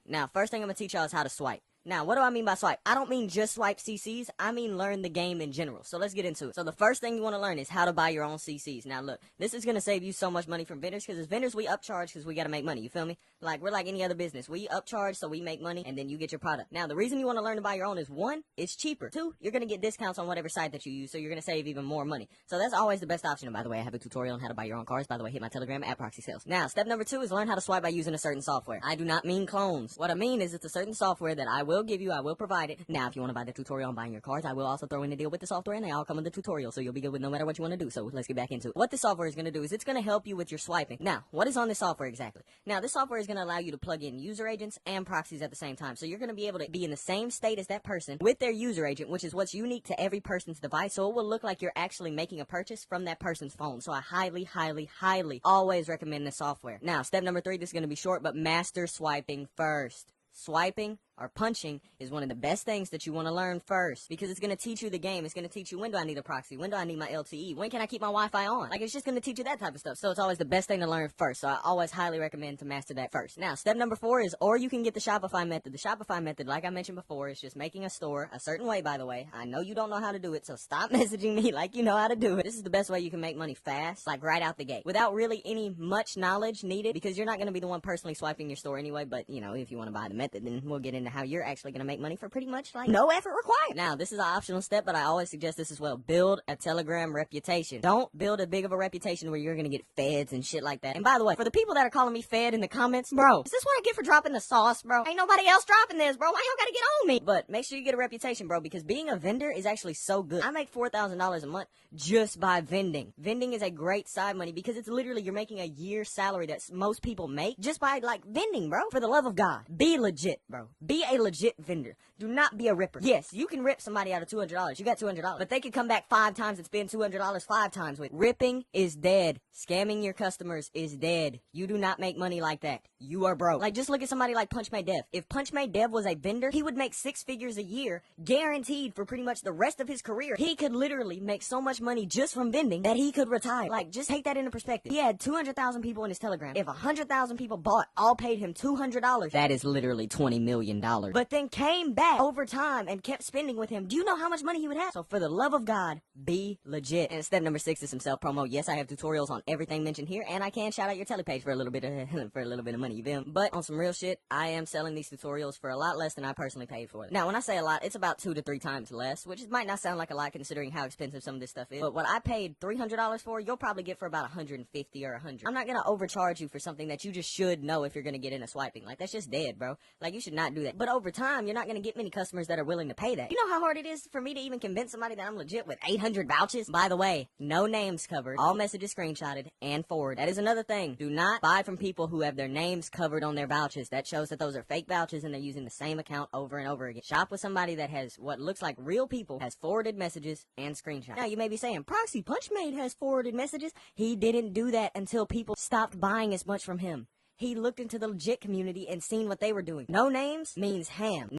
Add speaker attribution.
Speaker 1: Now, first thing I'm gonna teach y'all is how to swipe. Now, what do I mean by swipe? I don't mean just swipe CCs, I mean learn the game in general. So let's get into it. So the first thing you want to learn is how to buy your own CCs. Now look, this is going to save you so much money from vendors, because as vendors we upcharge because we got to make money, you feel me? Like, we're like any other business. We upcharge so we make money and then you get your product. Now, the reason you want to learn to buy your own is, one, it's cheaper. Two, you're going to get discounts on whatever site that you use, so you're going to save even more money. So that's always the best option. And by the way, I have a tutorial on how to buy your own cards. By the way, hit my Telegram at Proxy Sales. Now, step number 2 is learn how to swipe by using a certain software. I do not mean clones. What I mean is it's a certain software that I will give you, I will provide it. Now, if you want to buy the tutorial on buying your cards, I will also throw in a deal with the software, and they all come in the tutorial, so you'll be good with no matter what you want to do. So let's get back into it. What this software is going to do is it's going to help you with your swiping. Now, what is on this software exactly? Now, this software is going to allow you to plug in user agents and proxies at the same time. So you're going to be able to be in the same state as that person with their user agent, which is what's unique to every person's device. So it will look like you're actually making a purchase from that person's phone. So I highly, highly, highly always recommend this software. Now, step number 3, this is going to be short, but master swiping first. Swiping or punching is one of the best things that you want to learn first, because it's going to teach you the game. It's going to teach you, when do I need a proxy? When do I need my LTE? When can I keep my Wi-Fi on? Like, it's just going to teach you that type of stuff. So it's always the best thing to learn first. So I always highly recommend to master that first. Now, step number 4 is, or you can get the Shopify method. The Shopify method, like I mentioned before, is just making a store a certain way, by the way. I know you don't know how to do it, so stop messaging me like you know how to do it. This is the best way you can make money fast, like right out the gate, without really any much knowledge needed, because you're not going to be the one personally swiping your store anyway. But, you know, if you want to buy the method, then we'll get into how you're actually going to make money for pretty much like no effort required. Now, this is an optional step, but I always suggest this as well. Build a Telegram reputation. Don't build a big of a reputation where you're going to get feds and shit like that. And by the way, for the people that are calling me fed in the comments, bro, is this what I get for dropping the sauce, bro? Ain't nobody else dropping this, bro. Why y'all gotta get on me? But make sure you get a reputation, bro, because being a vendor is actually so good. I make $4,000 a month just by vending. Vending is a great side money because it's literally, you're making a year's salary that most people make just by like vending, bro. For the love of God, be legit, bro. Be a legit vendor. Do not be a ripper. Yes, you can rip somebody out of $200. You got $200, but they can come back 5 times and spend $200 5 times with. Ripping is dead. Scamming your customers is dead. You do not make money like that. You are broke. Like, just look at somebody like punchmade Dev. If punchmade Dev was a vendor, he would make 6 figures a year, guaranteed for pretty much the rest of his career. He could literally make so much money just from vending that he could retire. Like, just take that into perspective. He had 200,000 people in his Telegram. If 100,000 people all paid him $200, that is literally $20 million. But then came back over time and kept spending with him. Do you know how much money he would have? So for the love of God, be legit. And step number 6 is some self-promo. Yes, I have tutorials on everything mentioned here, and I can shout out your telepage for a little bit of money, you feel me? But on some real shit, I am selling these tutorials for a lot less than I personally paid for it. Now, when I say a lot, it's about 2 to 3 times less, which might not sound like a lot considering how expensive some of this stuff is. But what I paid $300 for, you'll probably get for about $150 or $100. I'm not gonna overcharge you for something that you just should know if you're gonna get into swiping. Like, that's just dead, bro. Like, you should not do that. But over time, you're not gonna get many customers that are willing to pay that. You know how hard it is for me to even convince somebody that I'm legit with 800 vouchers? By the way, no names covered, all messages screenshotted and forwarded. That is another thing. Do not buy from people who have their names covered on their vouchers. That shows that those are fake vouchers and they're using the same account over and over again. Shop with somebody that has what looks like real people, has forwarded messages and screenshots. Now, you may be saying, Proxy, punchmade has forwarded messages. He didn't do that until people stopped buying as much from him. He looked into the legit community and seen what they were doing. No names means ham.